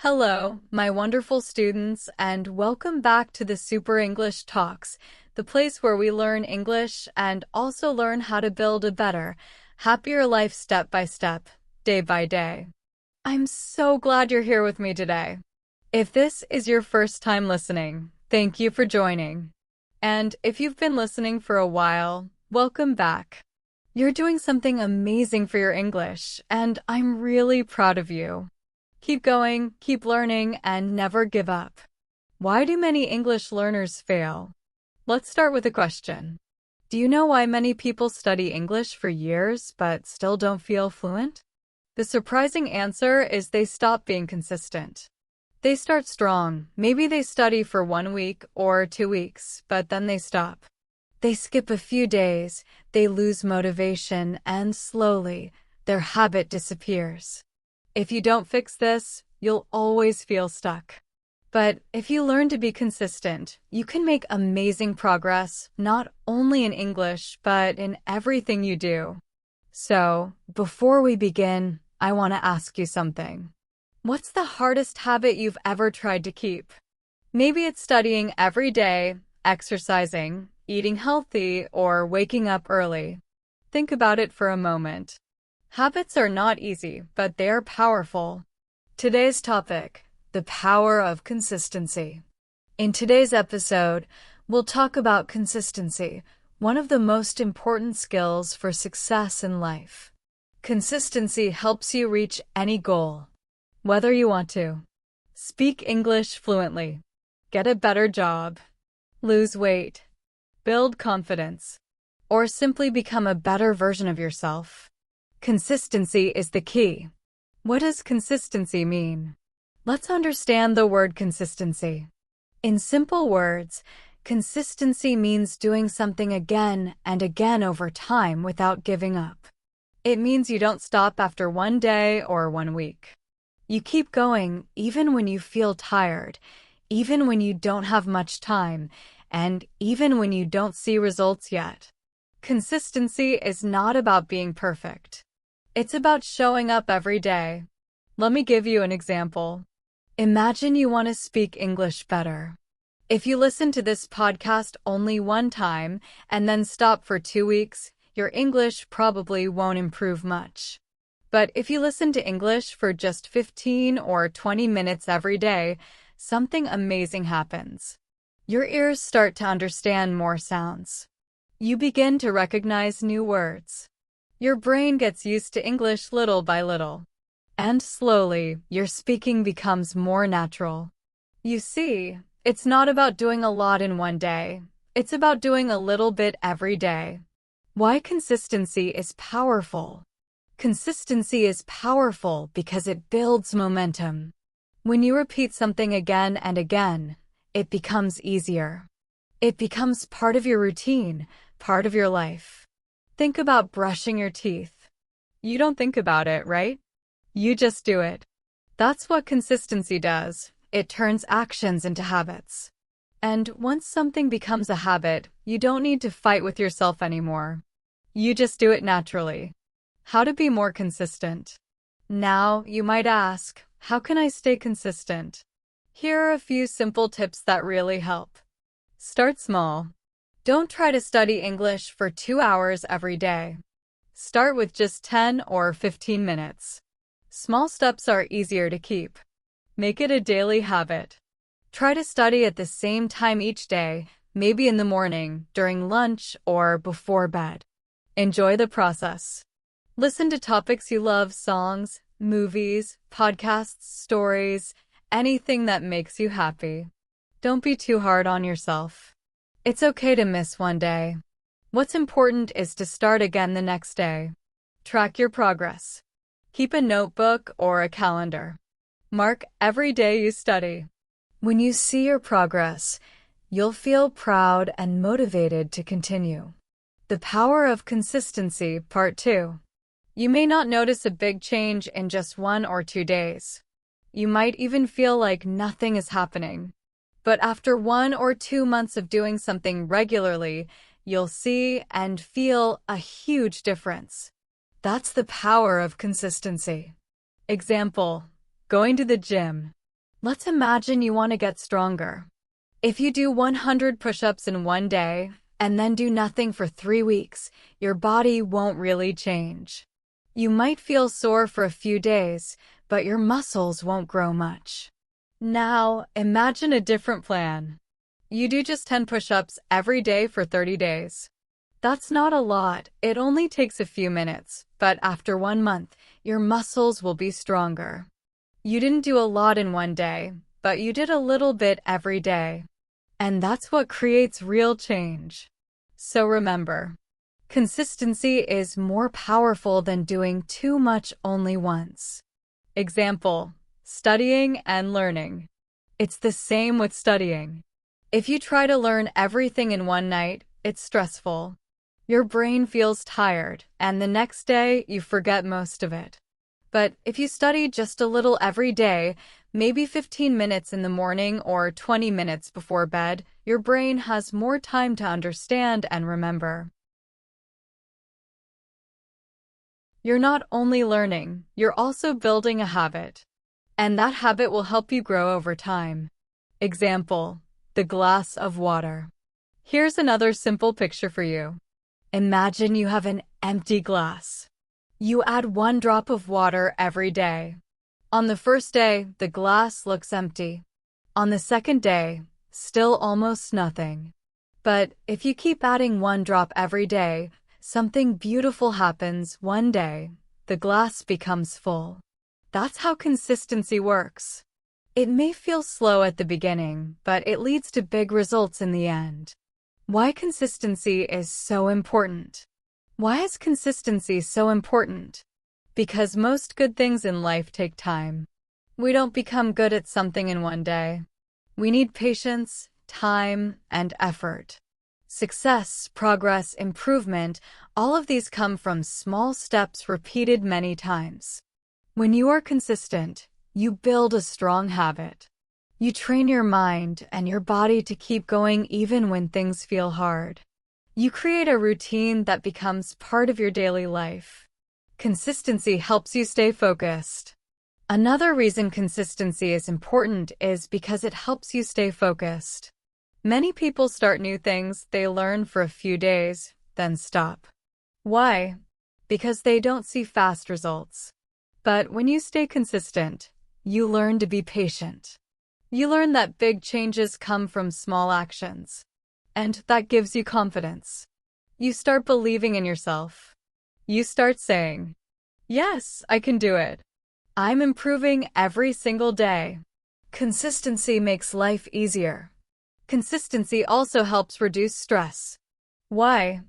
Hello, my wonderful students, and welcome back to the Super English Talks, the place where we learn English and also learn how to build a better, happier life step by step, day by day. I'm so glad you're here with me today. If this is your first time listening, thank you for joining. And if you've been listening for a while, welcome back. You're doing something amazing for your English, and I'm really proud of you. Keep going, keep learning, and never give up. Why do many English learners fail? Let's start with a question. Do you know why many people study English for years but still don't feel fluent? The surprising answer is they stop being consistent. They start strong. Maybe they study for 1 week or 2 weeks, but then they stop. They skip a few days, they lose motivation, and slowly, their habit disappears. If you don't fix this, you'll always feel stuck. But if you learn to be consistent, you can make amazing progress, not only in English, but in everything you do. So, before we begin, I want to ask you something. What's the hardest habit you've ever tried to keep? Maybe it's studying every day, exercising, eating healthy, or waking up early. Think about it for a moment. Habits are not easy, but they are powerful. Today's topic, the power of consistency. In today's episode, we'll talk about consistency, one of the most important skills for success in life. Consistency helps you reach any goal, whether you want to speak English fluently, get a better job, lose weight, build confidence, or simply become a better version of yourself. Consistency is the key. What does consistency mean? Let's understand the word consistency. In simple words, consistency means doing something again and again over time without giving up. It means you don't stop after 1 day or 1 week. You keep going even when you feel tired, even when you don't have much time, and even when you don't see results yet. Consistency is not about being perfect. It's about showing up every day. Let me give you an example. Imagine you want to speak English better. If you listen to this podcast only 1 time and then stop for 2 weeks, your English probably won't improve much. But if you listen to English for just 15 or 20 minutes every day, something amazing happens. Your ears start to understand more sounds. You begin to recognize new words. Your brain gets used to English little by little. And slowly, your speaking becomes more natural. You see, it's not about doing a lot in 1 day. It's about doing a little bit every day. Why consistency is powerful? Consistency is powerful because it builds momentum. When you repeat something again and again, it becomes easier. It becomes part of your routine, part of your life. Think about brushing your teeth. You don't think about it, right? You just do it. That's what consistency does. It turns actions into habits. And once something becomes a habit, you don't need to fight with yourself anymore. You just do it naturally. How to be more consistent? Now, you might ask, how can I stay consistent? Here are a few simple tips that really help. Start small. Don't try to study English for 2 hours every day. Start with just 10 or 15 minutes. Small steps are easier to keep. Make it a daily habit. Try to study at the same time each day, maybe in the morning, during lunch, or before bed. Enjoy the process. Listen to topics you love, songs, movies, podcasts, stories, anything that makes you happy. Don't be too hard on yourself. It's okay to miss 1 day. What's important is to start again the next day. Track your progress. Keep a notebook or a calendar. Mark every day you study. When you see your progress, you'll feel proud and motivated to continue. The power of consistency, part 2. You may not notice a big change in just 1 or 2 days. You might even feel like nothing is happening. But after 1 or 2 months of doing something regularly, you'll see and feel a huge difference. That's the power of consistency. Example, going to the gym. Let's imagine you want to get stronger. If you do 100 push-ups in one day and then do nothing for 3 weeks, your body won't really change. You might feel sore for a few days, but your muscles won't grow much. Now, imagine a different plan. You do just 10 push-ups every day for 30 days. That's not a lot, it only takes a few minutes, but after 1 month, your muscles will be stronger. You didn't do a lot in one day, but you did a little bit every day. And that's what creates real change. So remember, consistency is more powerful than doing too much only once. Example, studying and learning. It's the same with studying. If you try to learn everything in one night, it's stressful. Your brain feels tired, and the next day you forget most of it. But if you study just a little every day, maybe 15 minutes in the morning or 20 minutes before bed, your brain has more time to understand and remember. You're not only learning, you're also building a habit. And that habit will help you grow over time. Example, the glass of water. Here's another simple picture for you. Imagine you have an empty glass. You add 1 drop of water every day. On the first day, the glass looks empty. On the second day, still almost nothing. But if you keep adding 1 drop every day, something beautiful happens. One day, the glass becomes full. That's how consistency works. It may feel slow at the beginning, but it leads to big results in the end. Why consistency is so important? Why is consistency so important? Because most good things in life take time. We don't become good at something in one day. We need patience, time, and effort. Success, progress, improvement, all of these come from small steps repeated many times. When you are consistent, you build a strong habit. You train your mind and your body to keep going even when things feel hard. You create a routine that becomes part of your daily life. Consistency helps you stay focused. Another reason consistency is important is because it helps you stay focused. Many people start new things they learn for a few days, then stop. Why? Because they don't see fast results. But when you stay consistent, you learn to be patient. You learn that big changes come from small actions. And that gives you confidence. You start believing in yourself. You start saying, "Yes, I can do it. I'm improving every single day." Consistency makes life easier. Consistency also helps reduce stress. Why?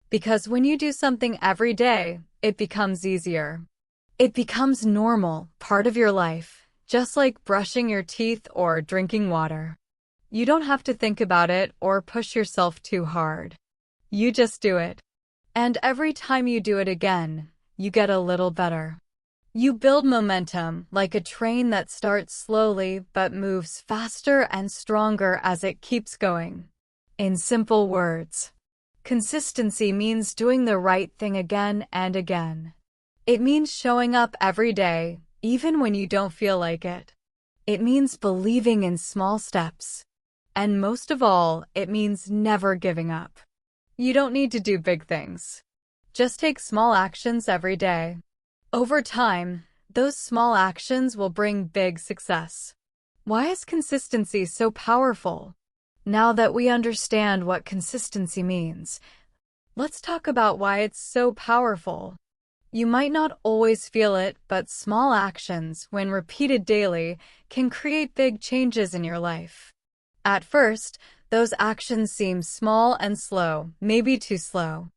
Because when you do something every day, it becomes easier. It becomes normal, part of your life. Just like brushing your teeth or drinking water. You don't have to think about it or push yourself too hard. You just do it. And every time you do it again, you get a little better. You build momentum like a train that starts slowly but moves faster and stronger as it keeps going. In simple words, consistency means doing the right thing again and again. It means showing up every day, even when you don't feel like it. It means believing in small steps. And most of all, it means never giving up. You don't need to do big things. Just take small actions every day. Over time, those small actions will bring big success. Why is consistency so powerful? Now that we understand what consistency means, let's talk about why it's so powerful. You might not always feel it, but small actions, when repeated daily, can create big changes in your life. At first, those actions seem small and slow, maybe too slow.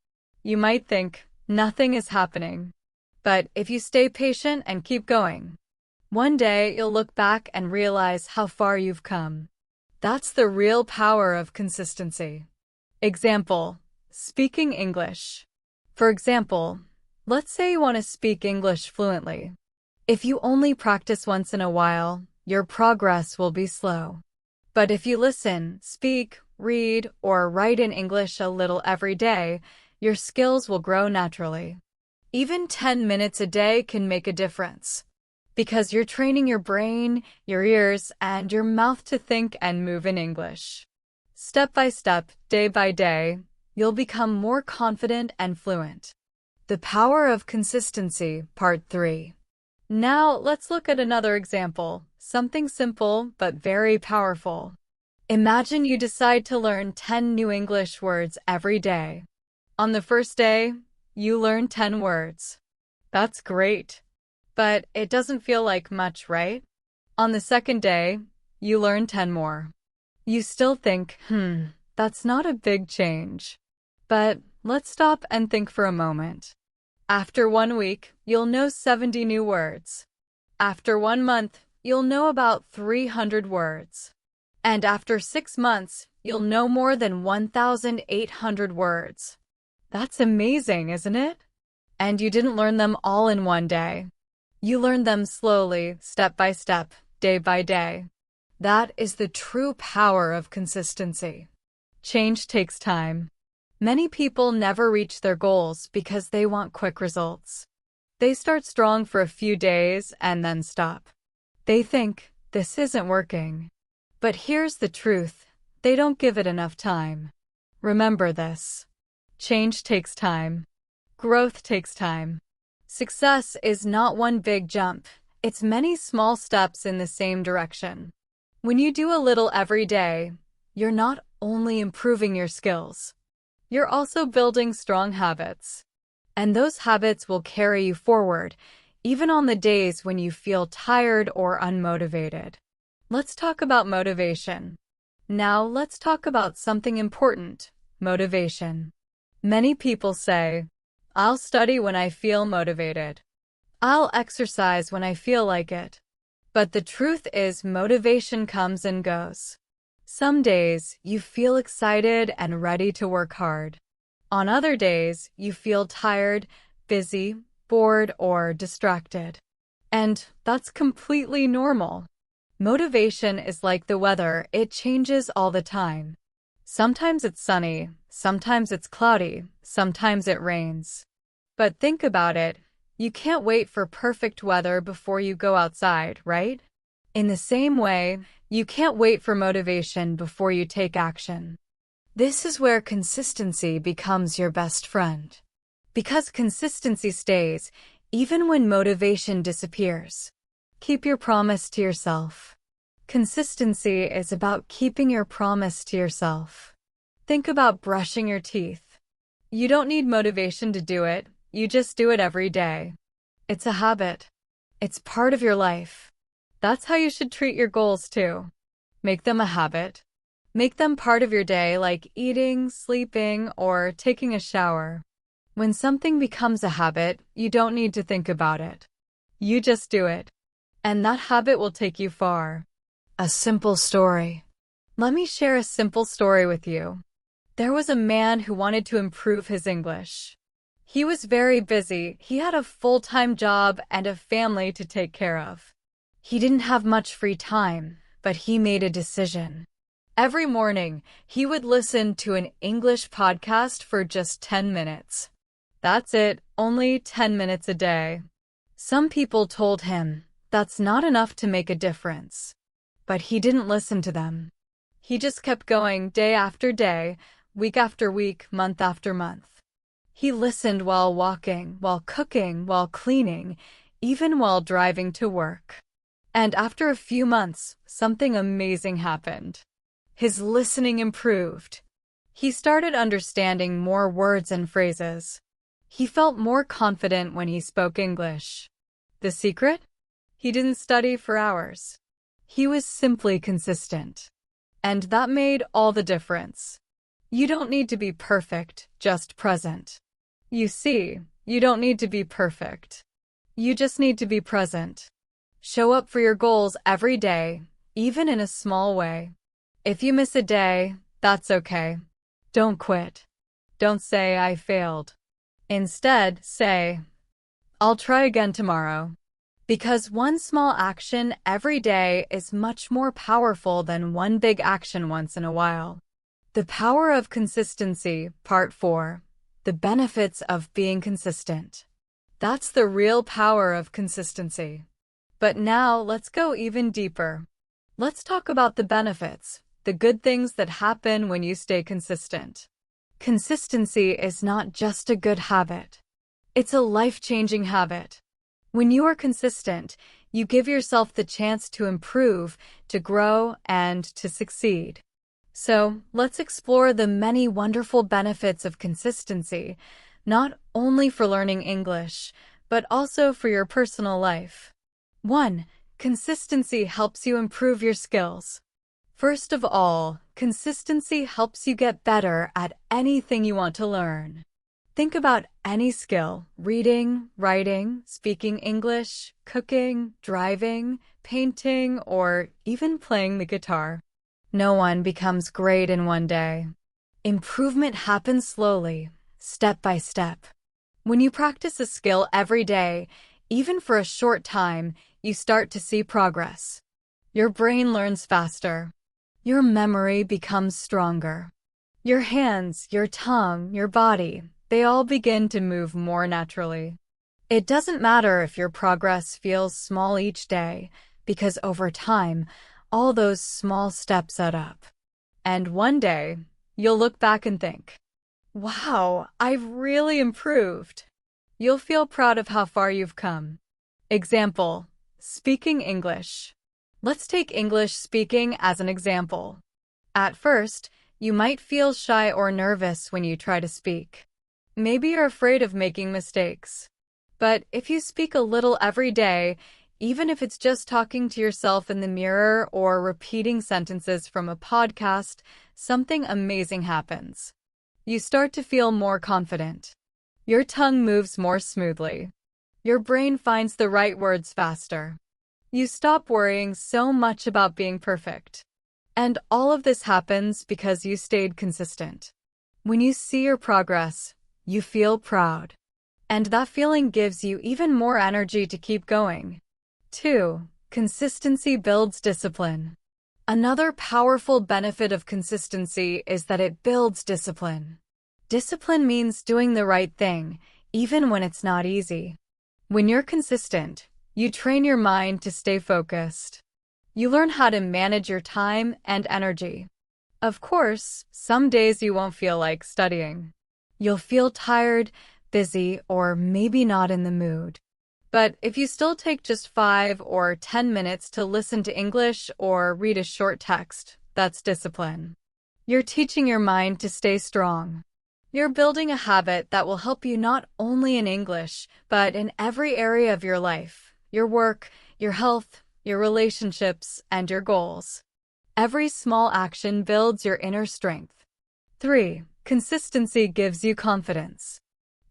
You might think, nothing is happening. But if you stay patient and keep going, one day you'll look back and realize how far you've come. That's the real power of consistency. Example, speaking English. For example, let's say you want to speak English fluently. If you only practice once in a while, your progress will be slow. But if you listen, speak, read, or write in English a little every day, your skills will grow naturally. Even 10 minutes a day can make a difference. because you're training your brain, your ears, and your mouth to think and move in English. Step by step, day by day, you'll become more confident and fluent. The power of consistency, part 3. Now, let's look at another example, something simple but very powerful. Imagine you decide to learn 10 new English words every day. On the first day, you learn 10 words. That's great. But it doesn't feel like much, right? On the second day, you learn 10 more. You still think, that's not a big change. But let's stop and think for a moment. After 1 week, you'll know 70 new words. After 1 month, you'll know about 300 words. And after 6 months, you'll know more than 1,800 words. That's amazing, isn't it? And you didn't learn them all in one day. You learned them slowly, step by step, day by day. That is the true power of consistency. Change takes time. Many people never reach their goals because they want quick results. They start strong for a few days and then stop. They think, this isn't working. But here's the truth, they don't give it enough time. Remember this. Change takes time. Growth takes time. Success is not one big jump, it's many small steps in the same direction. When you do a little every day, you're not only improving your skills, you're also building strong habits. And those habits will carry you forward, even on the days when you feel tired or unmotivated. Let's talk about motivation. Now let's talk about something important, motivation. Many people say, I'll study when I feel motivated. I'll exercise when I feel like it. But the truth is, motivation comes and goes. Some days, you feel excited and ready to work hard. On other days, you feel tired, busy, bored, or distracted. And that's completely normal. Motivation is like the weather, it changes all the time. Sometimes it's sunny, sometimes it's cloudy, sometimes it rains. But think about it, you can't wait for perfect weather before you go outside, right? In the same way, you can't wait for motivation before you take action. This is where consistency becomes your best friend. Because consistency stays, even when motivation disappears. Keep your promise to yourself. Consistency is about keeping your promise to yourself. Think about brushing your teeth. You don't need motivation to do it, you just do it every day. It's a habit. It's part of your life. That's how you should treat your goals too. Make them a habit. Make them part of your day, like eating, sleeping, or taking a shower. When something becomes a habit, you don't need to think about it. You just do it. And that habit will take you far. A simple story. Let me share a simple story with you. There was a man who wanted to improve his English. He was very busy. He had a full-time job and a family to take care of. He didn't have much free time, but he made a decision. Every morning, he would listen to an English podcast for just 10 minutes. That's it, only 10 minutes a day. Some people told him, that's not enough to make a difference. But he didn't listen to them. He just kept going day after day, week after week, month after month. He listened while walking, while cooking, while cleaning, even while driving to work. And after a few months, something amazing happened. His listening improved. He started understanding more words and phrases. He felt more confident when he spoke English. The secret? He didn't study for hours. He was simply consistent. And that made all the difference. You don't need to be perfect, just present. You see, you don't need to be perfect. You just need to be present. Show up for your goals every day, even in a small way. If you miss a day, that's okay. Don't quit. Don't say, I failed. Instead, say, I'll try again tomorrow. Because one small action every day is much more powerful than one big action once in a while. The power of consistency, part 4. The benefits of being consistent. That's the real power of consistency. But now let's go even deeper. Let's talk about the benefits, the good things that happen when you stay consistent. Consistency is not just a good habit. It's a life-changing habit. When you are consistent, you give yourself the chance to improve, to grow, and to succeed. So, let's explore the many wonderful benefits of consistency, not only for learning English, but also for your personal life. 1. Consistency helps you improve your skills. First of all, consistency helps you get better at anything you want to learn. Think about any skill: reading, writing, speaking English, cooking, driving, painting, or even playing the guitar. No one becomes great in one day. Improvement happens slowly, step by step. When you practice a skill every day, even for a short time, you start to see progress. Your brain learns faster. Your memory becomes stronger. Your hands, your tongue, your body, they all begin to move more naturally. It doesn't matter if your progress feels small each day, because over time, all those small steps add up. And one day, you'll look back and think, wow, I've really improved. You'll feel proud of how far you've come. Example: speaking English. Let's take English speaking as an example. At first, you might feel shy or nervous when you try to speak. Maybe you're afraid of making mistakes. But if you speak a little every day, even if it's just talking to yourself in the mirror or repeating sentences from a podcast, something amazing happens. You start to feel more confident. Your tongue moves more smoothly. Your brain finds the right words faster. You stop worrying so much about being perfect. And all of this happens because you stayed consistent. When you see your progress, you feel proud. And that feeling gives you even more energy to keep going. 2. Consistency builds discipline. Another powerful benefit of consistency is that it builds discipline. Discipline means doing the right thing, even when it's not easy. When you're consistent, you train your mind to stay focused. You learn how to manage your time and energy. Of course, some days you won't feel like studying. You'll feel tired, busy, or maybe not in the mood. But if you still take just 5 or 10 minutes to listen to English or read a short text, that's discipline. You're teaching your mind to stay strong. You're building a habit that will help you not only in English, but in every area of your life: your work, your health, your relationships, and your goals. Every small action builds your inner strength. 3. Consistency gives you confidence.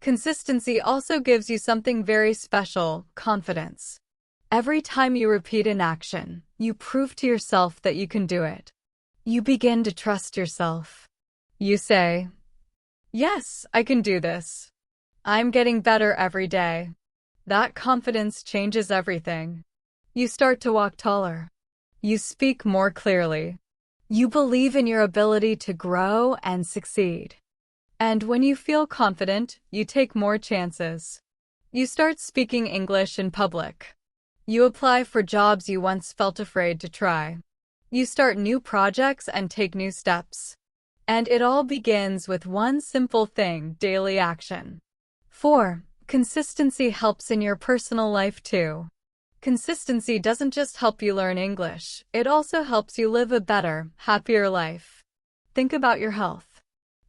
Consistency also gives you something very special: confidence. Every time you repeat an action, you prove to yourself that you can do it. You begin to trust yourself. You say, yes, I can do this. I'm getting better every day. That confidence changes everything. You start to walk taller. You speak more clearly. You believe in your ability to grow and succeed. And when you feel confident, you take more chances. You start speaking English in public. You apply for jobs you once felt afraid to try. You start new projects and take new steps. And it all begins with one simple thing: daily action. 4. Consistency helps in your personal life too. Consistency doesn't just help you learn English, it also helps you live a better, happier life. Think about your health.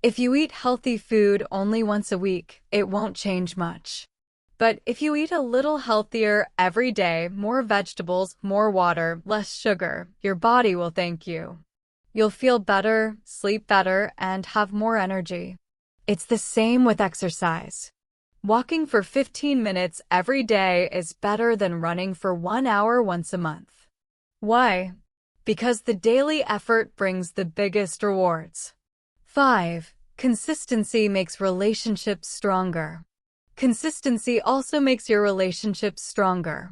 If you eat healthy food only once a week, it won't change much. But if you eat a little healthier every day, more vegetables, more water, less sugar, your body will thank you. You'll feel better, sleep better, and have more energy. It's the same with exercise. Walking for 15 minutes every day is better than running for 1 hour once a month. Why? Because the daily effort brings the biggest rewards. 5. Consistency makes relationships stronger. Consistency also makes your relationships stronger.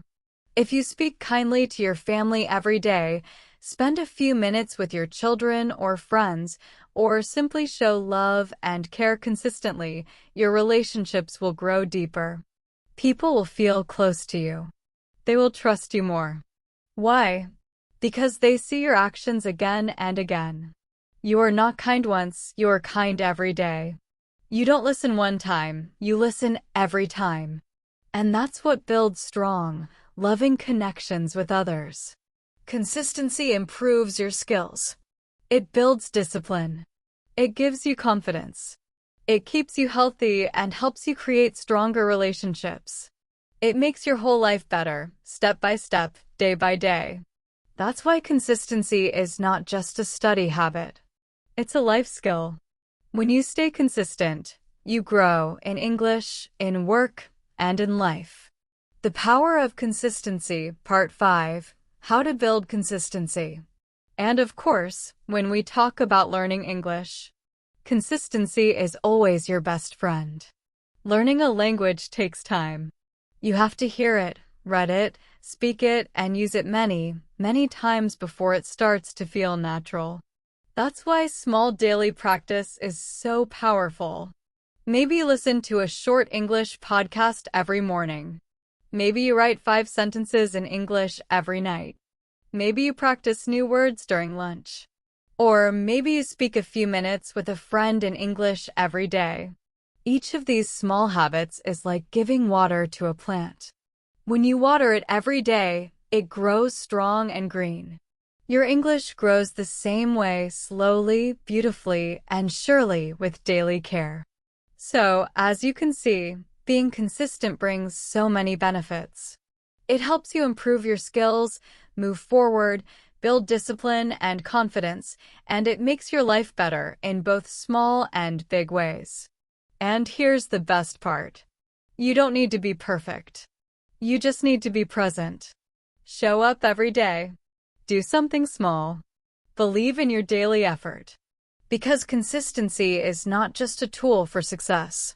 If you speak kindly to your family every day, spend a few minutes with your children or friends, or simply show love and care consistently, your relationships will grow deeper. People will feel close to you. They will trust you more. Why? Because they see your actions again and again. You are not kind once, you are kind every day. You don't listen one time, you listen every time. And that's what builds strong, loving connections with others. Consistency improves your skills. It builds discipline. It gives you confidence. It keeps you healthy and helps you create stronger relationships. It makes your whole life better, step by step, day by day. That's why consistency is not just a study habit. It's a life skill. When you stay consistent, you grow in English, in work, and in life. The Power of Consistency, Part 5, How to Build Consistency. And of course, when we talk about learning English, consistency is always your best friend. Learning a language takes time. You have to hear it, read it, speak it, and use it many, many times before it starts to feel natural. That's why small daily practice is so powerful. Maybe listen to a short English podcast every morning. Maybe you write 5 sentences in English every night. Maybe you practice new words during lunch. Or maybe you speak a few minutes with a friend in English every day. Each of these small habits is like giving water to a plant. When you water it every day, it grows strong and green. Your English grows the same way, slowly, beautifully, and surely with daily care. So, as you can see, being consistent brings so many benefits. It helps you improve your skills, move forward, build discipline and confidence, and it makes your life better in both small and big ways. And here's the best part. You don't need to be perfect. You just need to be present. Show up every day. Do something small. Believe in your daily effort. Because consistency is not just a tool for success.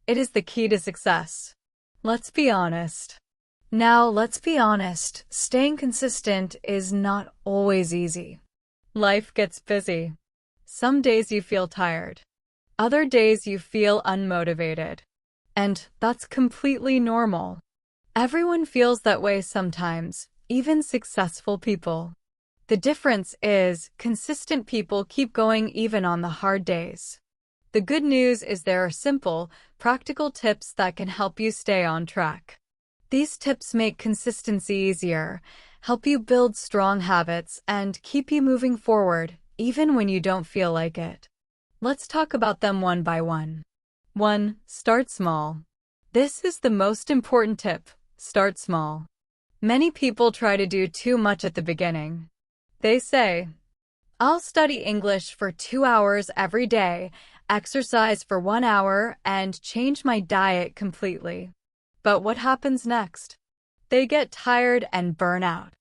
It is the key to success. Let's be honest. Now, let's be honest, staying consistent is not always easy. Life gets busy. Some days you feel tired. Other days you feel unmotivated. And that's completely normal. Everyone feels that way sometimes, even successful people. The difference is, consistent people keep going even on the hard days. The good news is there are simple, practical tips that can help you stay on track. These tips make consistency easier, help you build strong habits, and keep you moving forward, even when you don't feel like it. Let's talk about them one by one. 1. Start small. This is the most important tip. Start small. Many people try to do too much at the beginning. They say, I'll study English for 2 hours every day, exercise for 1 hour, and change my diet completely. But what happens next? They get tired and burn out.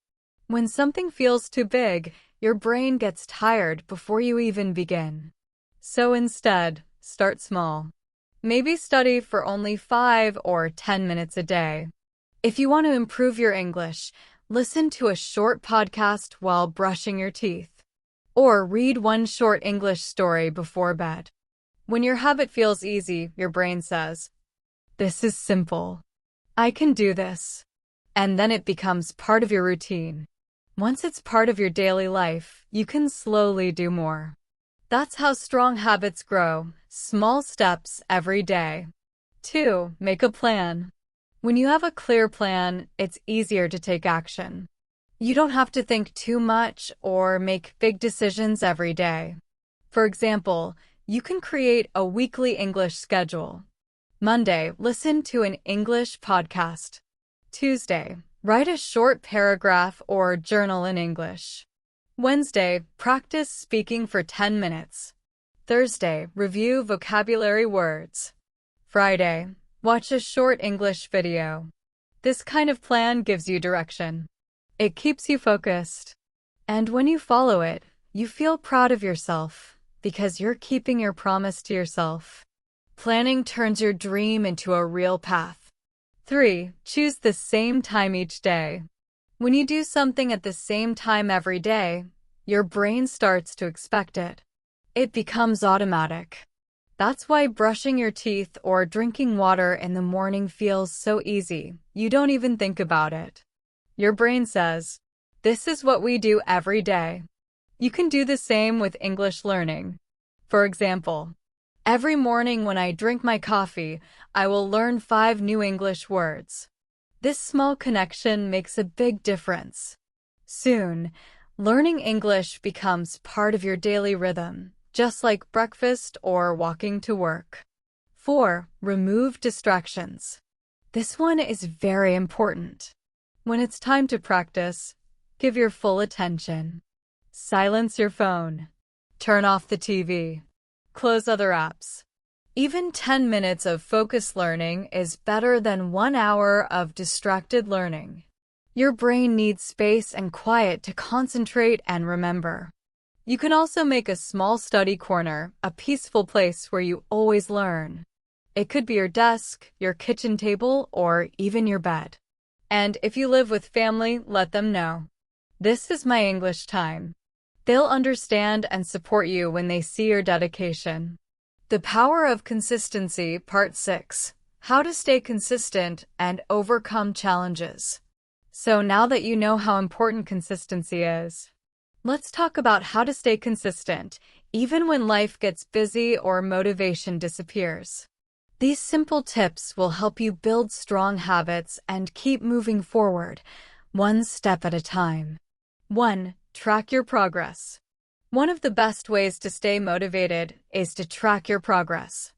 When something feels too big, your brain gets tired before you even begin. So instead, start small. Maybe study for only 5 or 10 minutes a day. If you want to improve your English, listen to a short podcast while brushing your teeth. Or read one short English story before bed. When your habit feels easy, your brain says, "This is simple. I can do this." And then it becomes part of your routine. Once it's part of your daily life, you can slowly do more. That's how strong habits grow, small steps every day. 2. Make a plan. When you have a clear plan, it's easier to take action. You don't have to think too much or make big decisions every day. For example, you can create a weekly English schedule. Monday, listen to an English podcast. Tuesday, write a short paragraph or journal in English. Wednesday, practice speaking for 10 minutes. Thursday, review vocabulary words. Friday, watch a short English video. This kind of plan gives you direction. It keeps you focused. And when you follow it, you feel proud of yourself because you're keeping your promise to yourself. Planning turns your dream into a real path. 3. Choose the same time each day. When you do something at the same time every day, your brain starts to expect it. It becomes automatic. That's why brushing your teeth or drinking water in the morning feels so easy. You don't even think about it. Your brain says, "This is what we do every day." You can do the same with English learning. For example, every morning when I drink my coffee, I will learn 5 new English words. This small connection makes a big difference. Soon, learning English becomes part of your daily rhythm, just like breakfast or walking to work. 4. Remove distractions. This one is very important. When it's time to practice, give your full attention. Silence your phone. Turn off the TV. Close other apps. Even 10 minutes of focused learning is better than 1 hour of distracted learning. Your brain needs space and quiet to concentrate and remember. You can also make a small study corner, a peaceful place where you always learn. It could be your desk, your kitchen table, or even your bed. And if you live with family, let them know. This is my English time. They'll understand and support you when they see your dedication. The Power of Consistency, Part 6. How to stay consistent and overcome challenges. So now that you know how important consistency is, let's talk about how to stay consistent, even when life gets busy or motivation disappears. These simple tips will help you build strong habits and keep moving forward, one step at a time. 1. Track your progress. One of the best ways to stay motivated is to track your progress.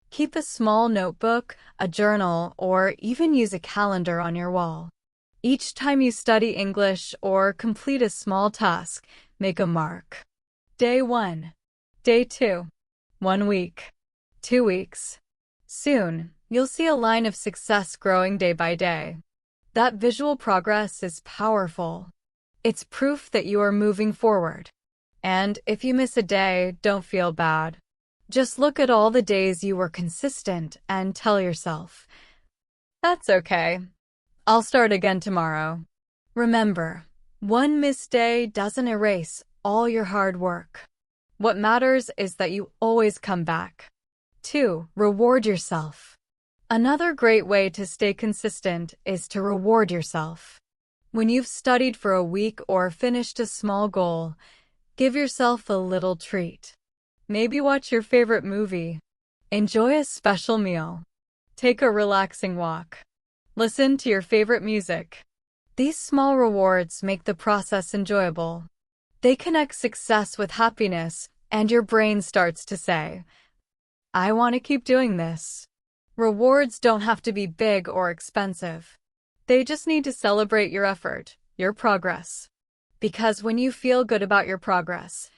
Keep a small notebook, a journal, or even use a calendar on your wall. Each time you study English or complete a small task, make a mark. Day 1. Day 2. 1 week. 2 weeks. Soon, you'll see a line of success growing day by day. That visual progress is powerful. It's proof that you are moving forward. And if you miss a day, don't feel bad. Just look at all the days you were consistent and tell yourself, "That's okay. I'll start again tomorrow." Remember, one missed day doesn't erase all your hard work. What matters is that you always come back. 2. Reward yourself. Another great way to stay consistent is to reward yourself. When you've studied for a week or finished a small goal, give yourself a little treat. Maybe watch your favorite movie. Enjoy a special meal. Take a relaxing walk. Listen to your favorite music. These small rewards make the process enjoyable. They connect success with happiness, and your brain starts to say, "I want to keep doing this." Rewards don't have to be big or expensive. They just need to celebrate your effort, your progress. Because when you feel good about your progress,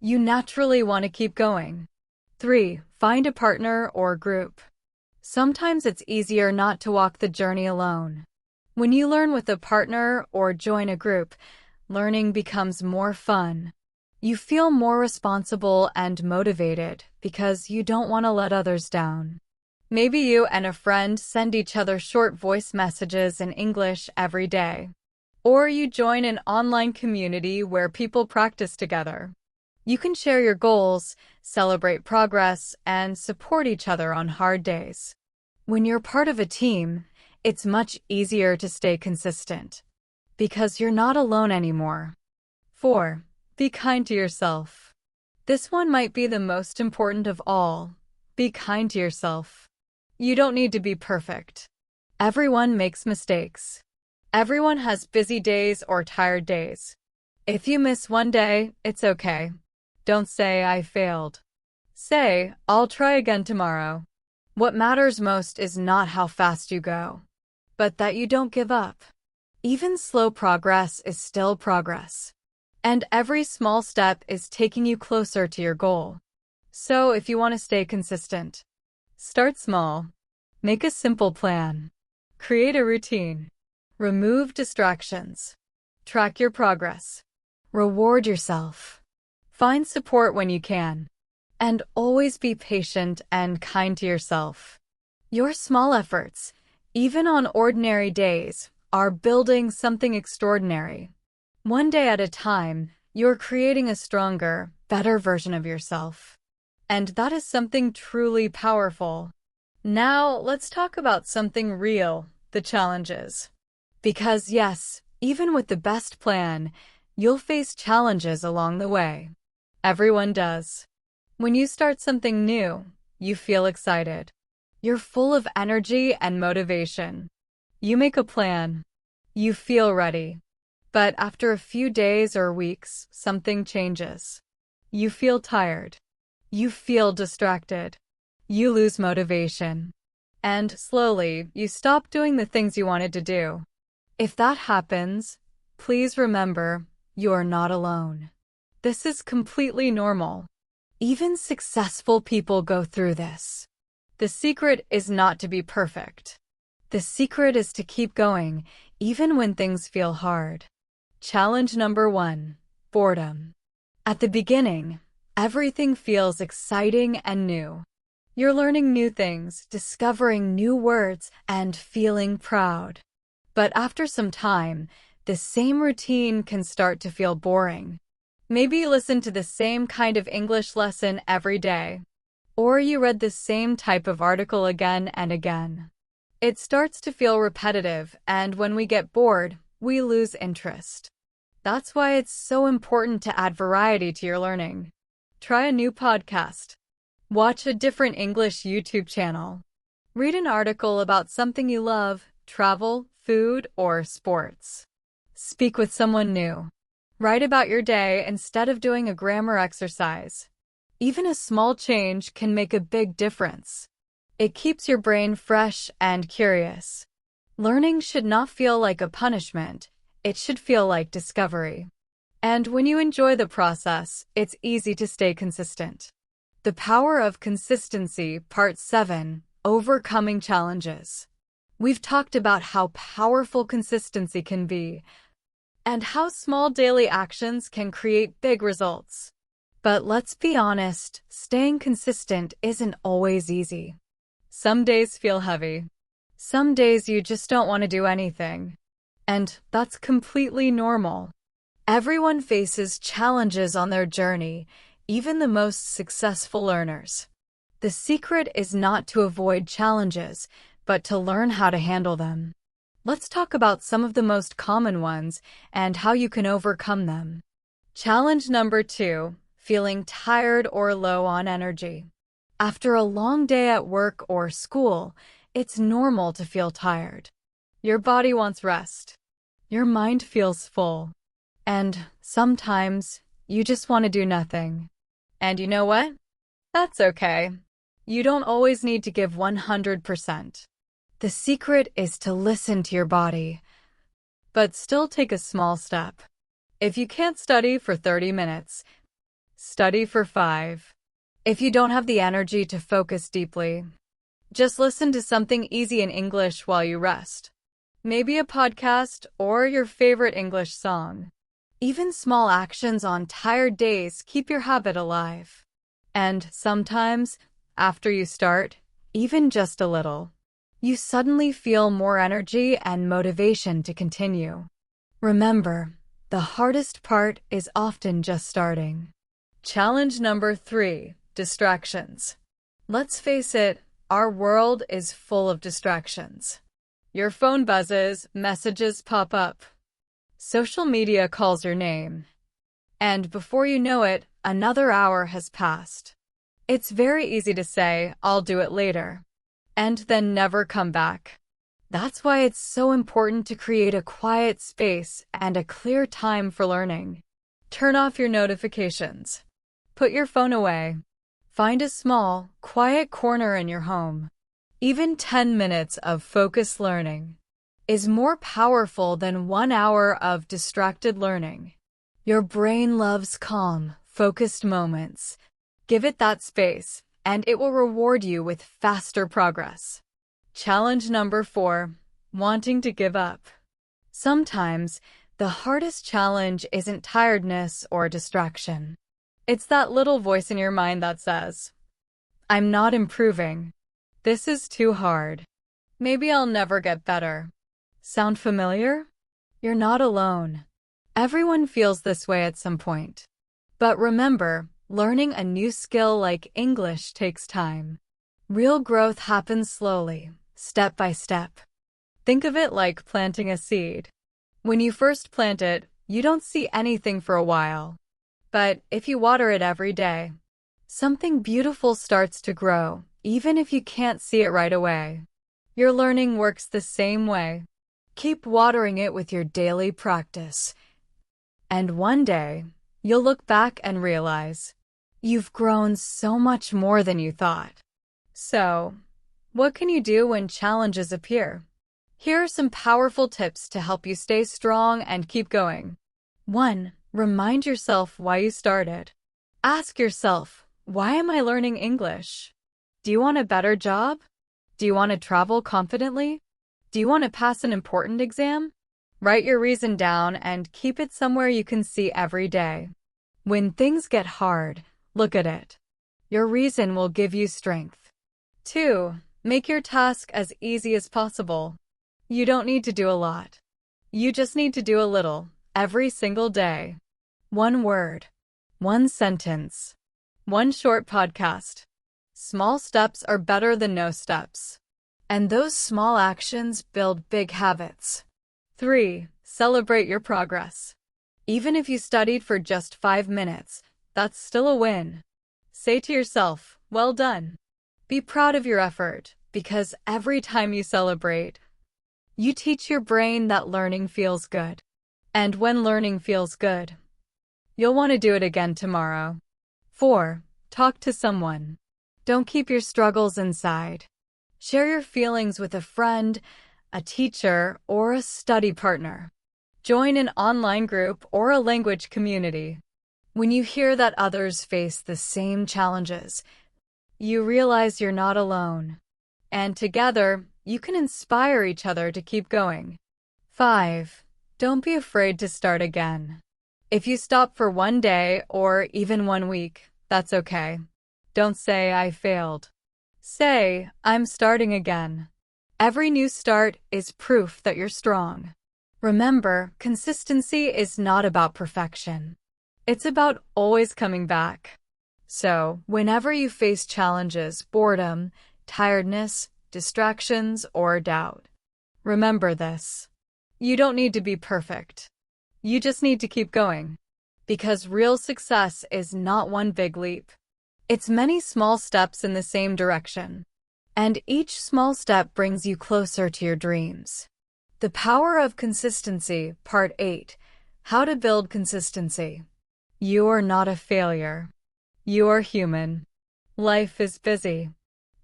you naturally want to keep going. 3. Find a partner or group. Sometimes it's easier not to walk the journey alone. When you learn with a partner or join a group, learning becomes more fun. You feel more responsible and motivated because you don't want to let others down. Maybe you and a friend send each other short voice messages in English every day. Or you join an online community where people practice together. You can share your goals, celebrate progress, and support each other on hard days. When you're part of a team, it's much easier to stay consistent because you're not alone anymore. 4. Be kind to yourself. This one might be the most important of all. Be kind to yourself. You don't need to be perfect. Everyone makes mistakes. Everyone has busy days or tired days. If you miss one day, it's okay. Don't say, "I failed." Say, "I'll try again tomorrow." What matters most is not how fast you go, but that you don't give up. Even slow progress is still progress. And every small step is taking you closer to your goal. So if you want to stay consistent, start small. Make a simple plan. Create a routine. Remove distractions. Track your progress. Reward yourself. Find support when you can. And always be patient and kind to yourself. Your small efforts, even on ordinary days, are building something extraordinary. One day at a time, you're creating a stronger, better version of yourself. And that is something truly powerful. Now, let's talk about something real, the challenges. Because yes, even with the best plan, you'll face challenges along the way. Everyone does. When you start something new, you feel excited. You're full of energy and motivation. You make a plan. You feel ready. But after a few days or weeks, something changes. You feel tired. You feel distracted. You lose motivation. And slowly, you stop doing the things you wanted to do. If that happens, please remember, you are not alone. This is completely normal. Even successful people go through this. The secret is not to be perfect. The secret is to keep going, even when things feel hard. Challenge number 1, boredom. At the beginning, everything feels exciting and new. You're learning new things, discovering new words, and feeling proud. But after some time, the same routine can start to feel boring. Maybe you listen to the same kind of English lesson every day. Or you read the same type of article again and again. It starts to feel repetitive, and when we get bored, we lose interest. That's why it's so important to add variety to your learning. Try a new podcast. Watch a different English YouTube channel. Read an article about something you love, travel, food, or sports. Speak with someone new. Write about your day instead of doing a grammar exercise. Even a small change can make a big difference. It keeps your brain fresh and curious. Learning should not feel like a punishment. It should feel like discovery. And when you enjoy the process, it's easy to stay consistent. The Power of Consistency, Part 7, Overcoming Challenges. We've talked about how powerful consistency can be, and how small daily actions can create big results. But let's be honest, staying consistent isn't always easy. Some days feel heavy. Some days you just don't want to do anything. And that's completely normal. Everyone faces challenges on their journey, even the most successful learners. The secret is not to avoid challenges, but to learn how to handle them. Let's talk about some of the most common ones and how you can overcome them. Challenge number 2. Feeling tired or low on energy. After a long day at work or school, it's normal to feel tired. Your body wants rest. Your mind feels full. And sometimes, you just want to do nothing. And you know what? That's okay. You don't always need to give 100%. The secret is to listen to your body, but still take a small step. If you can't study for 30 minutes, study for 5. If you don't have the energy to focus deeply, just listen to something easy in English while you rest. Maybe a podcast or your favorite English song. Even small actions on tired days keep your habit alive. And sometimes, after you start, even just a little, you suddenly feel more energy and motivation to continue. Remember, the hardest part is often just starting. Challenge number 3, distractions. Let's face it, our world is full of distractions. Your phone buzzes, messages pop up. Social media calls your name. And before you know it, another hour has passed. It's very easy to say, I'll do it later, and then never come back. That's why it's so important to create a quiet space and a clear time for learning. Turn off your notifications. Put your phone away. Find a small, quiet corner in your home. Even 10 minutes of focused learning is more powerful than 1 hour of distracted learning. Your brain loves calm, focused moments. Give it that space, and it will reward you with faster progress. Challenge number 4, wanting to give up. Sometimes, the hardest challenge isn't tiredness or distraction. It's that little voice in your mind that says, I'm not improving. This is too hard. Maybe I'll never get better. Sound familiar? You're not alone. Everyone feels this way at some point. But remember, learning a new skill like English takes time. Real growth happens slowly, step by step. Think of it like planting a seed. When you first plant it, you don't see anything for a while. But if you water it every day, something beautiful starts to grow, even if you can't see it right away. Your learning works the same way. Keep watering it with your daily practice. And one day, you'll look back and realize you've grown so much more than you thought. So, what can you do when challenges appear? Here are some powerful tips to help you stay strong and keep going. 1. Remind yourself why you started. Ask yourself, why am I learning English? Do you want a better job? Do you want to travel confidently? Do you want to pass an important exam? Write your reason down and keep it somewhere you can see every day. When things get hard, look at it. Your reason will give you strength. 2. Make your task as easy as possible. You don't need to do a lot. You just need to do a little, every single day. 1 word, 1 sentence, 1 short podcast. Small steps are better than no steps. And those small actions build big habits. 3. Celebrate your progress. Even if you studied for just 5 minutes, that's still a win. Say to yourself, well done. Be proud of your effort, because every time you celebrate, you teach your brain that learning feels good. And when learning feels good, you'll want to do it again tomorrow. 4. Talk to someone. Don't keep your struggles inside. Share your feelings with a friend, a teacher, or a study partner. Join an online group or a language community. When you hear that others face the same challenges, you realize you're not alone. And together, you can inspire each other to keep going. 5. Don't be afraid to start again. If you stop for 1 day or even 1 week, that's okay. Don't say, I failed. Say, I'm starting again. Every new start is proof that you're strong. Remember, consistency is not about perfection. It's about always coming back. So, whenever you face challenges, boredom, tiredness, distractions, or doubt, remember this. You don't need to be perfect. You just need to keep going. Because real success is not one big leap. It's many small steps in the same direction. And each small step brings you closer to your dreams. The Power of Consistency, Part 8. How to Build Consistency. You are not a failure. You are human. Life is busy.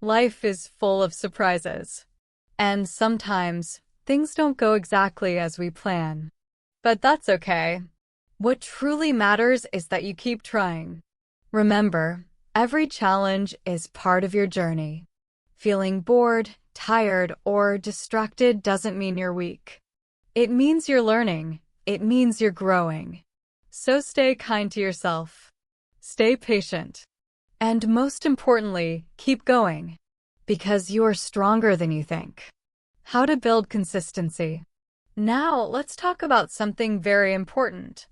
Life is full of surprises. And sometimes, things don't go exactly as we plan. But that's okay. What truly matters is that you keep trying. Remember, every challenge is part of your journey. Feeling bored, tired, or distracted doesn't mean you're weak. It means you're learning. It means you're growing. So stay kind to yourself. Stay patient. And most importantly, keep going. Because you are stronger than you think. How to build consistency. Now, let's talk about something very important.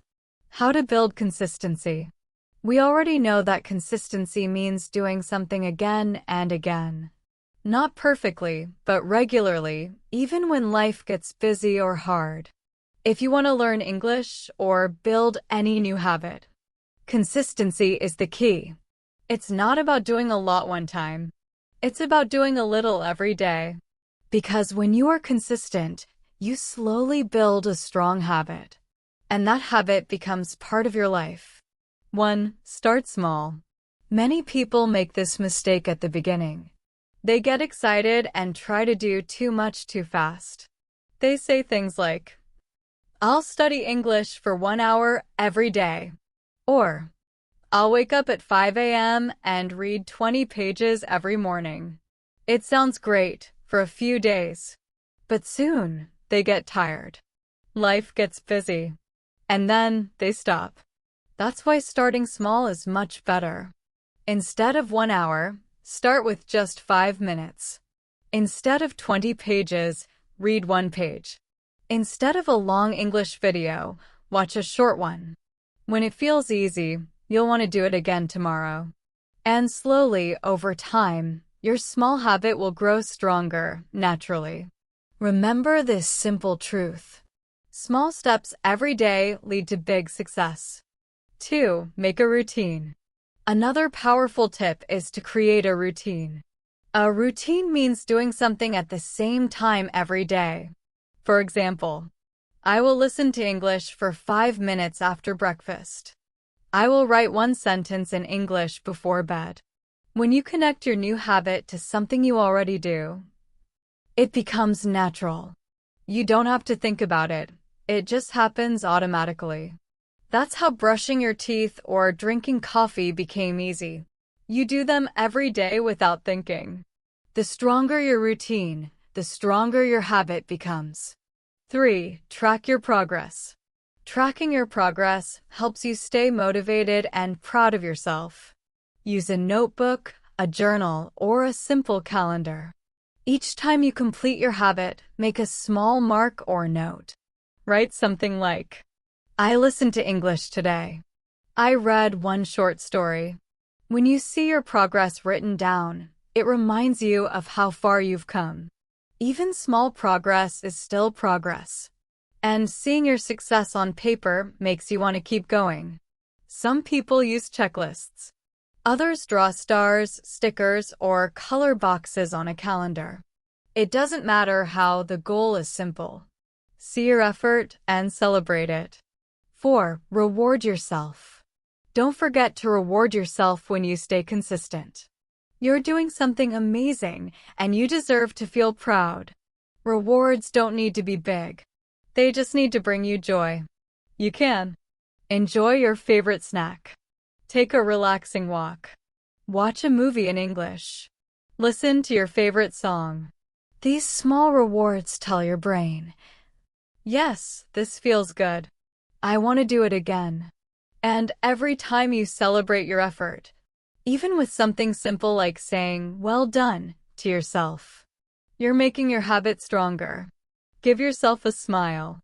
How to build consistency. We already know that consistency means doing something again and again. Not perfectly, but regularly, even when life gets busy or hard. If you want to learn English or build any new habit, consistency is the key. It's not about doing a lot one time. It's about doing a little every day. Because when you are consistent, you slowly build a strong habit. And that habit becomes part of your life. 1. Start small. Many people make this mistake at the beginning. They get excited and try to do too much too fast. They say things like, I'll study English for 1 hour every day. Or, I'll wake up at 5 a.m. and read 20 pages every morning. It sounds great for a few days. But soon, they get tired. Life gets busy. And then they stop. That's why starting small is much better. Instead of 1 hour, start with just 5 minutes. Instead of 20 pages, read 1 page. Instead of a long English video, watch a short one. When it feels easy, you'll want to do it again tomorrow. And slowly, over time, your small habit will grow stronger, naturally. Remember this simple truth. Small steps every day lead to big success. 2. Make a routine. Another powerful tip is to create a routine. A routine means doing something at the same time every day. For example, I will listen to English for 5 minutes after breakfast. I will write one sentence in English before bed. When you connect your new habit to something you already do, it becomes natural. You don't have to think about it. It just happens automatically. That's how brushing your teeth or drinking coffee became easy. You do them every day without thinking. The stronger your routine, the stronger your habit becomes. 3. Track your progress. Tracking your progress helps you stay motivated and proud of yourself. Use a notebook, a journal, or a simple calendar. Each time you complete your habit, make a small mark or note. Write something like, I listened to English today. I read one short story. When you see your progress written down, it reminds you of how far you've come. Even small progress is still progress. And seeing your success on paper makes you want to keep going. Some people use checklists. Others draw stars, stickers, or color boxes on a calendar. It doesn't matter how, the goal is simple. See your effort and celebrate it. 4. Reward yourself. Don't forget to reward yourself when you stay consistent. You're doing something amazing, and you deserve to feel proud. Rewards don't need to be big. They just need to bring you joy. You can enjoy your favorite snack. Take a relaxing walk. Watch a movie in English. Listen to your favorite song. These small rewards tell your brain, yes, this feels good. I want to do it again. And every time you celebrate your effort, even with something simple like saying, well done, to yourself, you're making your habit stronger. Give yourself a smile.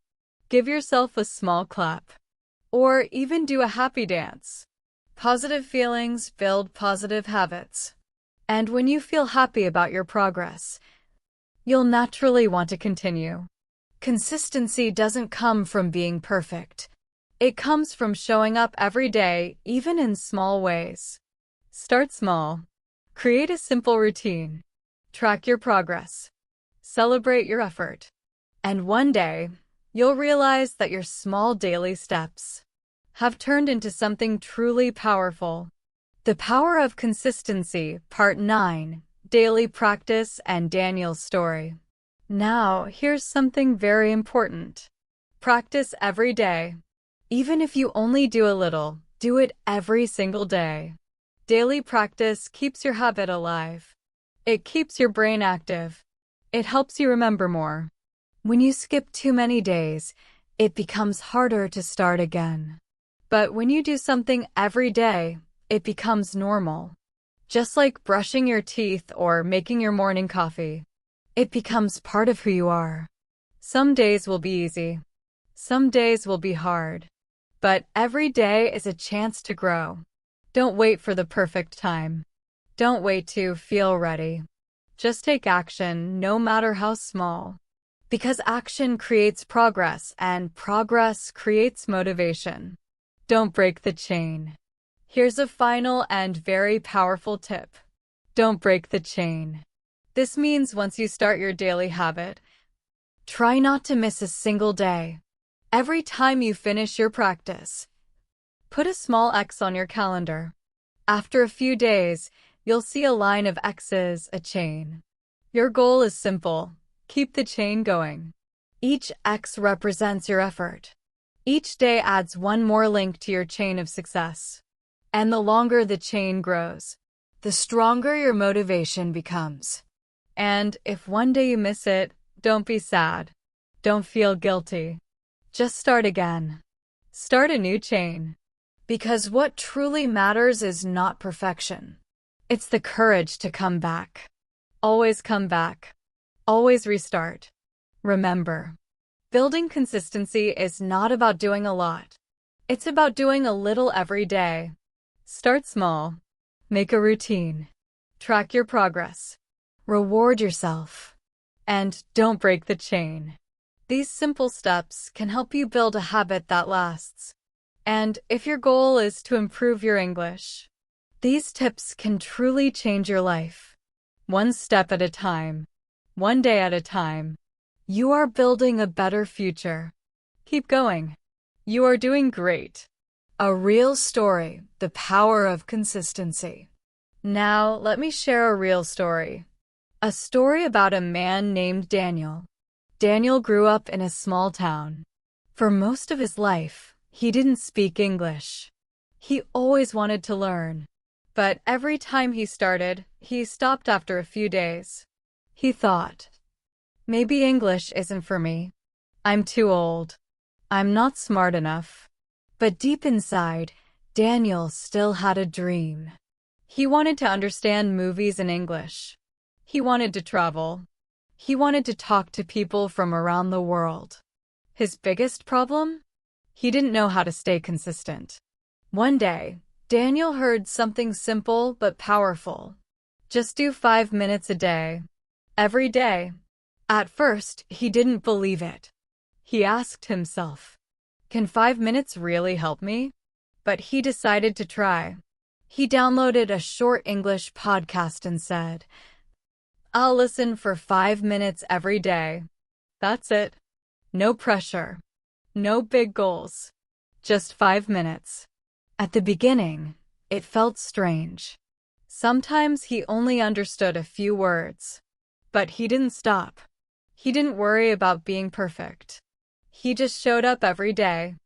Give yourself a small clap. Or even do a happy dance. Positive feelings build positive habits. And when you feel happy about your progress, you'll naturally want to continue. Consistency doesn't come from being perfect. It comes from showing up every day, even in small ways. Start small. Create a simple routine. Track your progress. Celebrate your effort. And one day, you'll realize that your small daily steps have turned into something truly powerful. The Power of Consistency, Part 9, Daily Practice and Daniel's Story. Now, here's something very important. Practice every day. Even if you only do a little, do it every single day. Daily practice keeps your habit alive. It keeps your brain active. It helps you remember more. When you skip too many days, it becomes harder to start again. But when you do something every day, it becomes normal. Just like brushing your teeth or making your morning coffee. It becomes part of who you are. Some days will be easy. Some days will be hard. But every day is a chance to grow. Don't wait for the perfect time. Don't wait to feel ready. Just take action, no matter how small. Because action creates progress, and progress creates motivation. Don't break the chain. Here's a final and very powerful tip. Don't break the chain. This means once you start your daily habit, try not to miss a single day. Every time you finish your practice, put a small X on your calendar. After a few days, you'll see a line of X's, a chain. Your goal is simple. Keep the chain going. Each X represents your effort. Each day adds one more link to your chain of success. And the longer the chain grows, the stronger your motivation becomes. And if one day you miss it, don't be sad. Don't feel guilty. Just start again. Start a new chain. Because what truly matters is not perfection. It's the courage to come back. Always come back. Always restart. Remember, building consistency is not about doing a lot. It's about doing a little every day. Start small. Make a routine. Track your progress. Reward yourself. And don't break the chain. These simple steps can help you build a habit that lasts. And if your goal is to improve your English, these tips can truly change your life. One step at a time, one day at a time. You are building a better future. Keep going. You are doing great. A real story, the power of consistency. Now, let me share a real story. A story about a man named Daniel. Daniel grew up in a small town. For most of his life, he didn't speak English. He always wanted to learn. But every time he started, he stopped after a few days. He thought, maybe English isn't for me. I'm too old. I'm not smart enough. But deep inside, Daniel still had a dream. He wanted to understand movies in English. He wanted to travel. He wanted to talk to people from around the world. His biggest problem? He didn't know how to stay consistent. One day, Daniel heard something simple but powerful. Just do 5 minutes a day. Every day. At first, he didn't believe it. He asked himself, can 5 minutes really help me? But he decided to try. He downloaded a short English podcast and said, I'll listen for 5 minutes every day. That's it. No pressure. No big goals. Just 5 minutes. At the beginning, it felt strange. Sometimes he only understood a few words. But he didn't stop. He didn't worry about being perfect. He just showed up every day.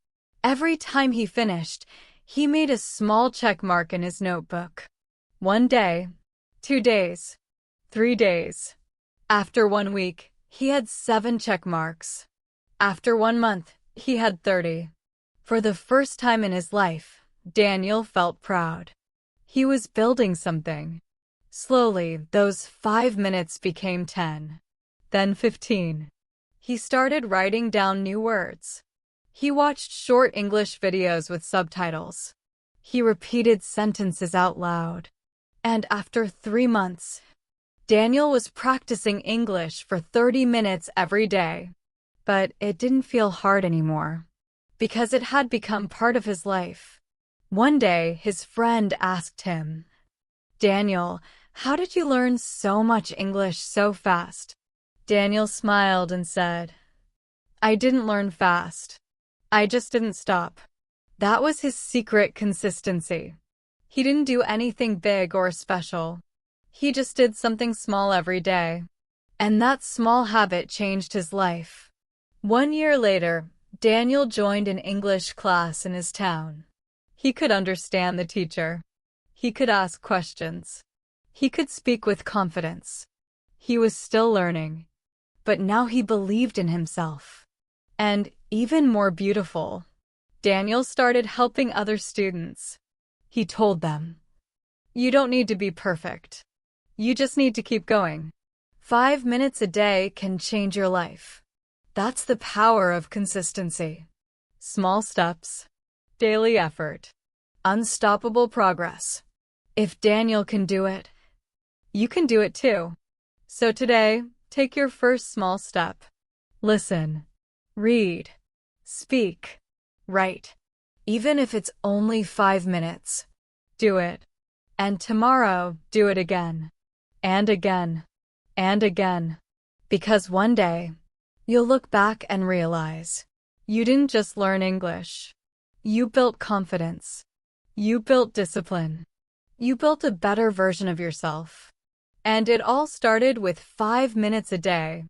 Every time he finished, he made a small check mark in his notebook. 1 day, 2 days, 3 days. After 1 week, he had 7 check marks. After 1 month, he had 30. For the first time in his life, Daniel felt proud. He was building something. Slowly, those 5 minutes became 10. Then 15. He started writing down new words. He watched short English videos with subtitles. He repeated sentences out loud. And after 3 months, Daniel was practicing English for 30 minutes every day. But it didn't feel hard anymore, because it had become part of his life. One day, his friend asked him, Daniel, how did you learn so much English so fast? Daniel smiled and said, I didn't learn fast. I just didn't stop. That was his secret consistency. He didn't do anything big or special. He just did something small every day. And that small habit changed his life. 1 year later, Daniel joined an English class in his town. He could understand the teacher. He could ask questions. He could speak with confidence. He was still learning. But now he believed in himself. And even more beautiful, Daniel started helping other students. He told them, you don't need to be perfect. You just need to keep going. 5 minutes a day can change your life. That's the power of consistency. Small steps, daily effort, unstoppable progress. If Daniel can do it, you can do it too. So today, take your first small step. Listen, read, speak, write. Even if it's only 5 minutes, do it. And tomorrow, do it again. And again. And again. Because one day, you'll look back and realize, you didn't just learn English. You built confidence. You built discipline. You built a better version of yourself. And it all started with 5 minutes a day.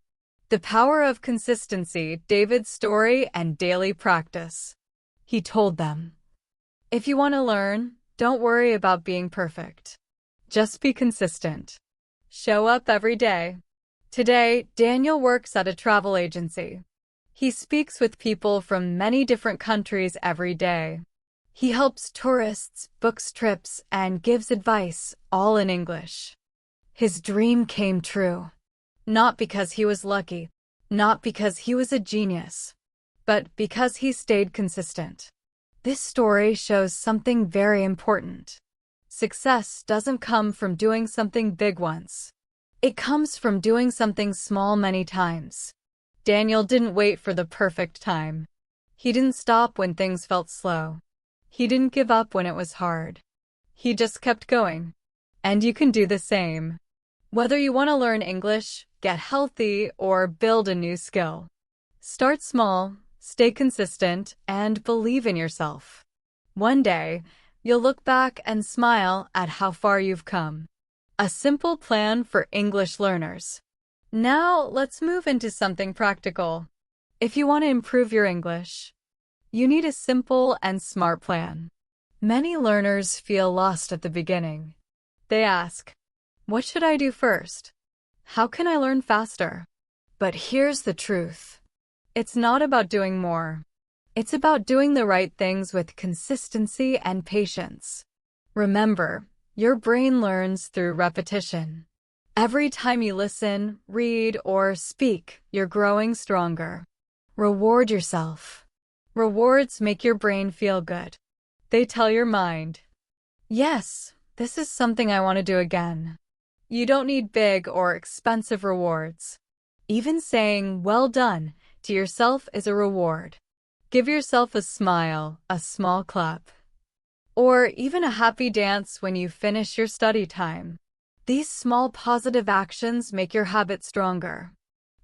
The power of consistency, David's story, and daily practice. He told them, if you want to learn, don't worry about being perfect. Just be consistent. Show up every day. Today, Daniel works at a travel agency. He speaks with people from many different countries every day. He helps tourists, books trips, and gives advice, all in English. His dream came true. Not because he was lucky, not because he was a genius, but because he stayed consistent. This story shows something very important. Success doesn't come from doing something big once. It comes from doing something small many times. Daniel didn't wait for the perfect time. He didn't stop when things felt slow. He didn't give up when it was hard. He just kept going. And you can do the same. Whether you want to learn English, get healthy, or build a new skill. Start small, stay consistent, and believe in yourself. One day, you'll look back and smile at how far you've come. A simple plan for English learners. Now, let's move into something practical. If you want to improve your English, you need a simple and smart plan. Many learners feel lost at the beginning. They ask, what should I do first? How can I learn faster? But here's the truth. It's not about doing more. It's about doing the right things with consistency and patience. Remember, your brain learns through repetition. Every time you listen, read, or speak, you're growing stronger. Reward yourself. Rewards make your brain feel good. They tell your mind, yes, this is something I want to do again. You don't need big or expensive rewards. Even saying, well done, to yourself is a reward. Give yourself a smile, a small clap, or even a happy dance when you finish your study time. These small positive actions make your habit stronger.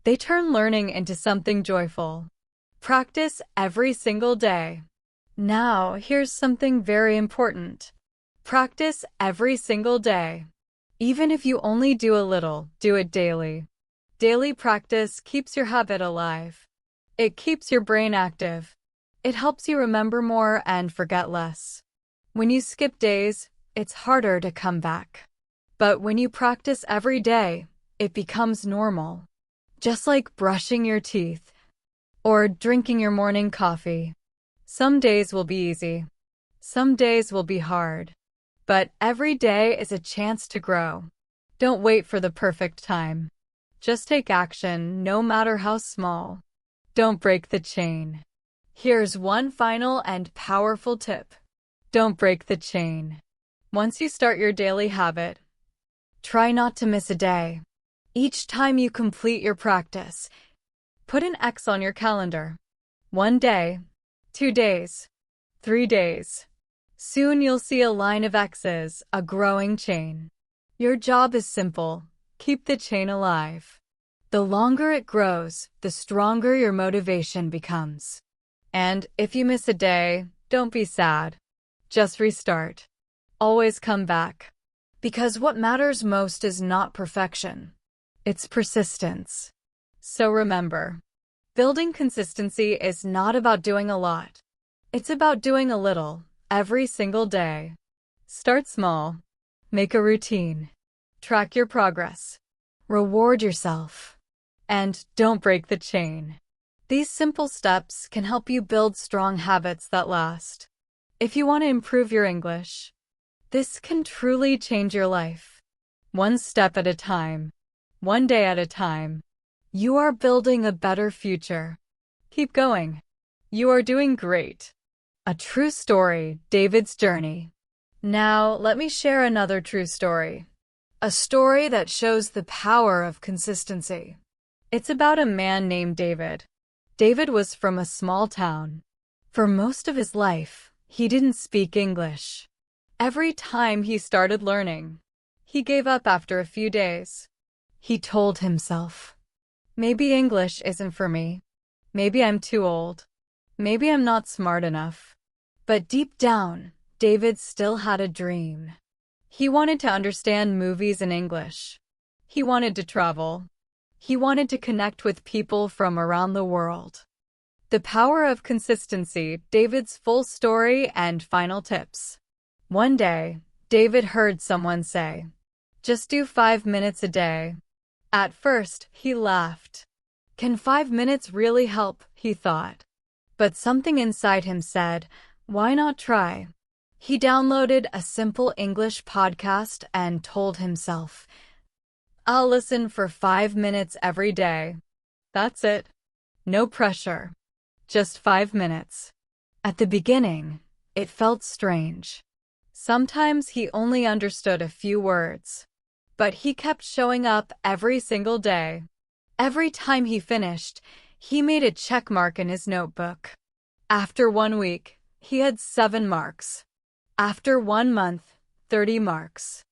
They turn learning into something joyful. Practice every single day. Now, here's something very important. Practice every single day. Even if you only do a little, do it daily. Daily practice keeps your habit alive. It keeps your brain active. It helps you remember more and forget less. When you skip days, it's harder to come back. But when you practice every day, it becomes normal. Just like brushing your teeth or drinking your morning coffee. Some days will be easy. Some days will be hard. But every day is a chance to grow. Don't wait for the perfect time. Just take action, no matter how small. Don't break the chain. Here's one final and powerful tip. Don't break the chain. Once you start your daily habit, try not to miss a day. Each time you complete your practice, put an X on your calendar. 1 day, 2 days, 3 days. Soon you'll see a line of X's, a growing chain. Your job is simple. Keep the chain alive. The longer it grows, the stronger your motivation becomes. And if you miss a day, don't be sad. Just restart. Always come back. Because what matters most is not perfection. It's persistence. So remember, building consistency is not about doing a lot. It's about doing a little, every single day. Start small. Make a routine. Track your progress. Reward yourself. And don't break the chain. These simple steps can help you build strong habits that last. If you want to improve your English, this can truly change your life. One step at a time. One day at a time. You are building a better future. Keep going. You are doing great. A true story, David's journey. Now, let me share another true story. A story that shows the power of consistency. It's about a man named David. David was from a small town. For most of his life, he didn't speak English. Every time he started learning, he gave up after a few days. He told himself, maybe English isn't for me. Maybe I'm too old. Maybe I'm not smart enough. But deep down, David still had a dream. He wanted to understand movies in English. He wanted to travel. He wanted to connect with people from around the world. The power of consistency, David's full story and final tips. One day, David heard someone say, just do 5 minutes a day. At first, he laughed. Can 5 minutes really help? He thought. But something inside him said, why not try? He downloaded a simple English podcast and told himself, I'll listen for 5 minutes every day. That's it. No pressure. Just 5 minutes. At the beginning, it felt strange. Sometimes he only understood a few words. But he kept showing up every single day. Every time he finished, he made a check mark in his notebook. After 1 week, he had 7 marks. After 1 month, 30 marks.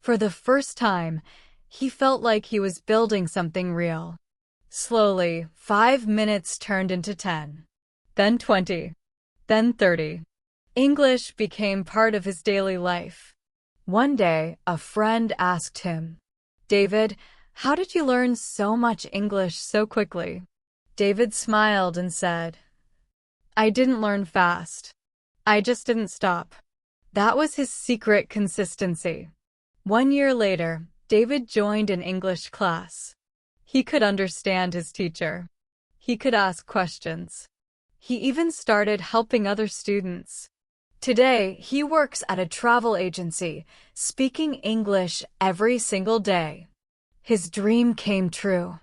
For the first time, he felt like he was building something real. Slowly, 5 minutes turned into 10. Then 20. Then 30. English became part of his daily life. One day, a friend asked him, "David, how did you learn so much English so quickly?" David smiled and said, "I didn't learn fast. I just didn't stop." That was his secret: consistency. 1 year later, David joined an English class. He could understand his teacher. He could ask questions. He even started helping other students. Today, he works at a travel agency, speaking English every single day. His dream came true.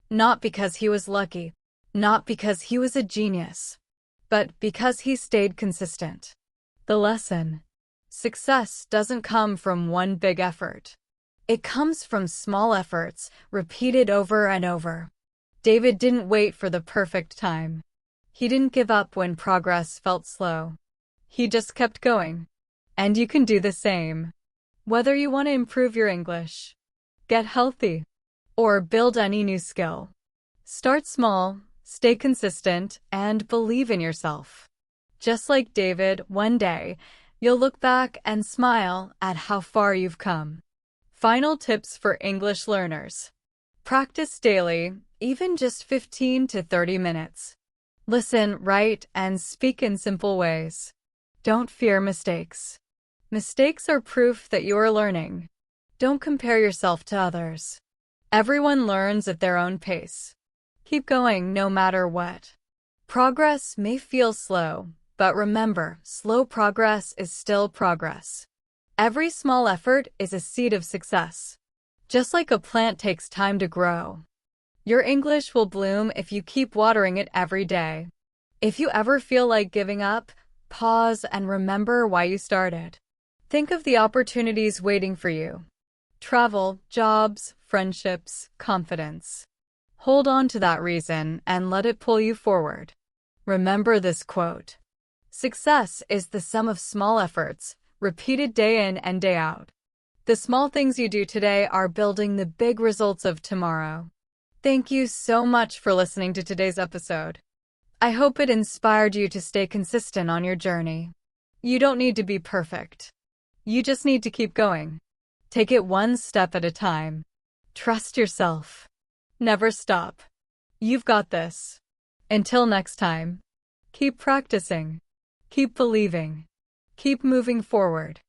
Not because he was lucky, not because he was a genius, but because he stayed consistent. The lesson: success doesn't come from one big effort. It comes from small efforts, repeated over and over. David didn't wait for the perfect time. He didn't give up when progress felt slow. He just kept going. And you can do the same. Whether you want to improve your English, get healthy, or build any new skill. Start small, stay consistent, and believe in yourself. Just like David, one day, you'll look back and smile at how far you've come. Final tips for English learners. Practice daily, even just 15 to 30 minutes. Listen, write, and speak in simple ways. Don't fear mistakes. Mistakes are proof that you are learning. Don't compare yourself to others. Everyone learns at their own pace. Keep going no matter what. Progress may feel slow, but remember, slow progress is still progress. Every small effort is a seed of success. Just like a plant takes time to grow. Your English will bloom if you keep watering it every day. If you ever feel like giving up, pause and remember why you started. Think of the opportunities waiting for you. Travel, jobs, friendships, confidence. Hold on to that reason and let it pull you forward. Remember this quote: success is the sum of small efforts, repeated day in and day out. The small things you do today are building the big results of tomorrow. Thank you so much for listening to today's episode. I hope it inspired you to stay consistent on your journey. You don't need to be perfect. You just need to keep going. Take it one step at a time. Trust yourself. Never stop. You've got this. Until next time, keep practicing. Keep believing. Keep moving forward.